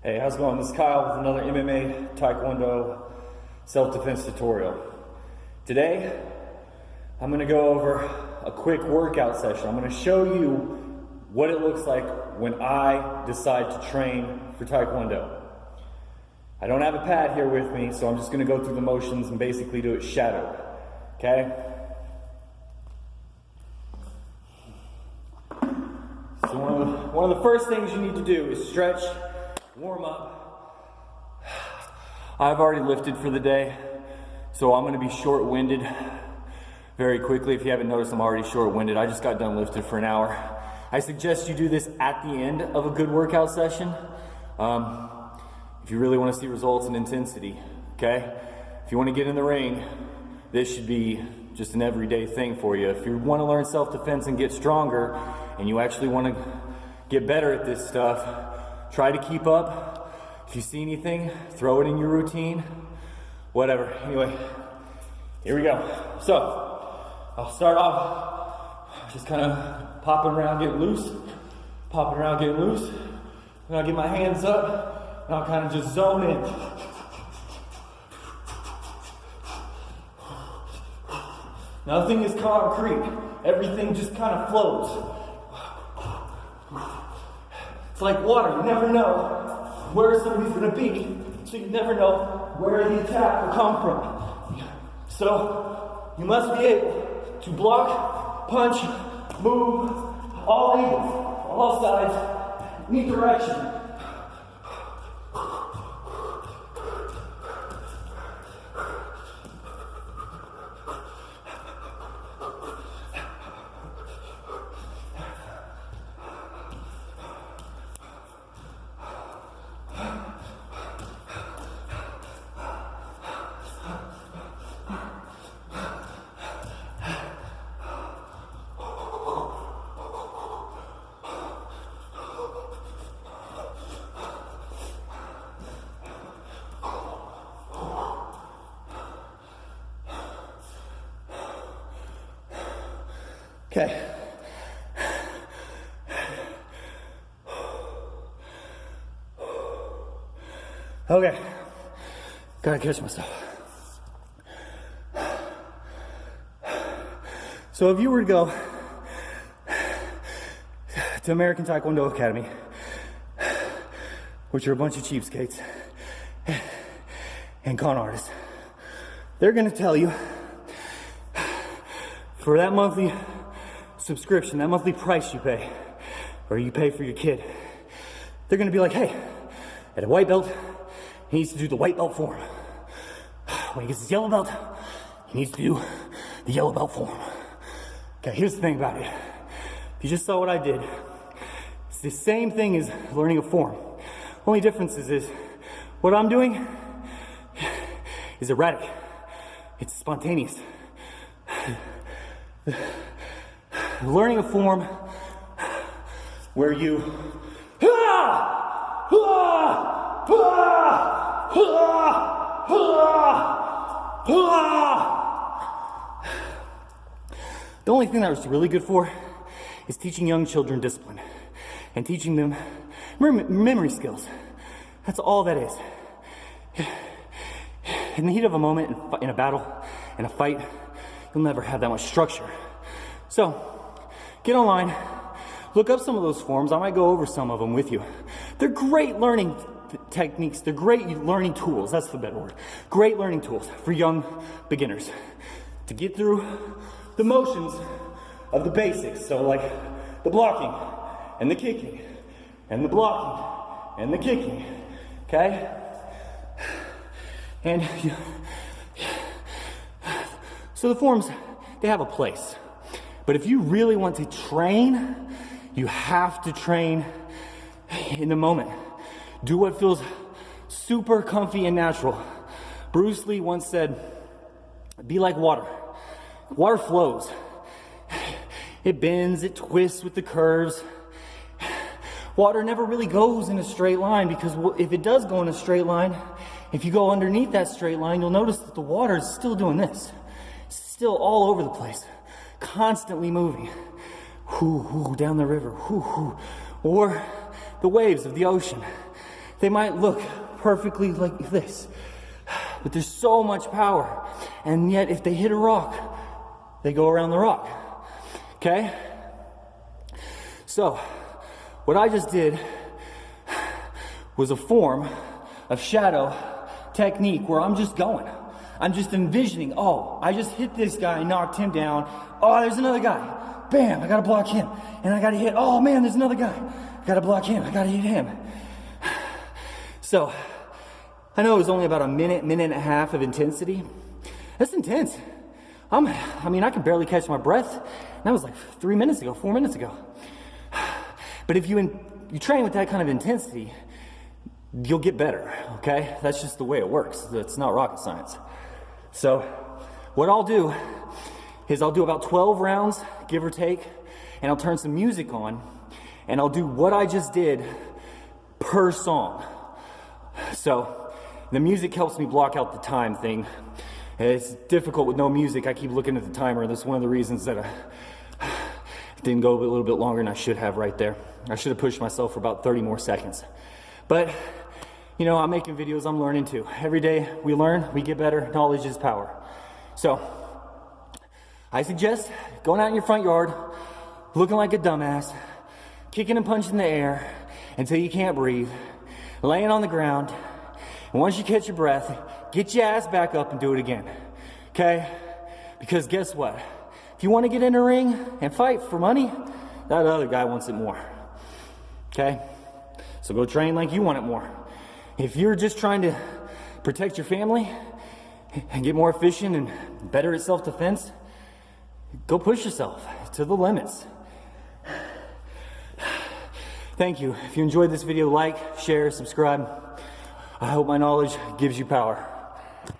Hey, how's it going? This is Kyle with another MMA Taekwondo self-defense tutorial. Today, I'm going to go over a quick workout session. I'm going to show you what it looks like when I decide to train for Taekwondo. I don't have a pad here with me, so I'm just going to go through the motions and basically do it shadowed. Okay? So one of the first things you need to do is stretch, warm up. I've already lifted for the day, so I'm going to be short-winded very quickly. If you haven't noticed, I'm already short-winded. I just got done lifted for an hour. I suggest you do this at the end of a good workout session if you really want to see results and intensity, okay? If you want to get in the ring, this should be just an everyday thing for you. If you want to learn self-defense and get stronger, and you actually want to get better at this stuff, try to keep up. If you see anything, throw it in your routine, whatever. Anyway, here we go. So, I'll start off just kind of popping around, getting loose, popping around, getting loose. And I'll get my hands up, and I'll kind of just zone in. Nothing is concrete. Everything just kind of flows. It's like water. You never know where somebody's going to be, so you never know where the attack will come from. So you must be able to block, punch, move, all angles, all sides, any direction. Okay. Okay. Gotta catch myself. So if you were to go to American Taekwondo Academy, which are a bunch of cheapskates and con artists, they're gonna tell you for that monthly subscription, that monthly price you pay, or you pay for your kid, they're gonna be like, hey, at a white belt, he needs to do the white belt form. When he gets his yellow belt, he needs to do the yellow belt form. Okay, here's the thing about it. If you just saw what I did, it's the same thing as learning a form. Only difference is what I'm doing is erratic. It's spontaneous. Learning a form where you the only thing that was really good for is teaching young children discipline and teaching them memory skills. That's all that is. In the heat of a moment, in a battle, in a fight, you'll never have that much structure. So, get online, look up some of those forms. I might go over some of them with you. They're great learning techniques. They're great learning tools. That's the better word. Great learning tools for young beginners to get through the motions of the basics. So like the blocking and the kicking and the blocking and the kicking. Okay? And so the forms, they have a place. But if you really want to train, you have to train in the moment. Do what feels super comfy and natural. Bruce Lee once said, be like water. Water flows. It bends, it twists with the curves. Water never really goes in a straight line, because if it does go in a straight line, if you go underneath that straight line, you'll notice that the water is still doing this. It's still all over the place, constantly moving. Hoo, hoo, down the river, hoo, hoo. Or the waves of the ocean. they might look perfectly like this, but there's so much power. And yet if they hit a rock, they go around the rock. Okay? So, what I just did was a form of shadow technique where I'm just going. I'm just envisioning, oh, I just hit this guy, knocked him down. Oh, there's another guy. Bam, I gotta block him. And I gotta hit, oh man, there's another guy. I gotta block him, I gotta hit him. So, I know it was only about a minute and a half of intensity. That's intense. I can barely catch my breath. That was like 4 minutes ago. But if you train with that kind of intensity, you'll get better, okay? That's just the way it works. It's not rocket science. So, what I'll do is I'll do about 12 rounds, give or take, and I'll turn some music on, and I'll do what I just did per song. So, the music helps me block out the time thing. It's difficult with no music. I keep looking at the timer. That's one of the reasons that I didn't go a little bit longer than I should have right there. I should have pushed myself for about 30 more seconds. But, you know, I'm making videos, I'm learning too. Every day we learn, we get better. Knowledge is power. So, I suggest going out in your front yard, looking like a dumbass, kicking and punching the air until you can't breathe, laying on the ground, and once you catch your breath, get your ass back up and do it again, okay? Because guess what? If you want to get in a ring and fight for money, that other guy wants it more, okay? So go train like you want it more. If you're just trying to protect your family and get more efficient and better at self-defense, go push yourself to the limits. Thank you. If you enjoyed this video, like, share, subscribe. I hope my knowledge gives you power.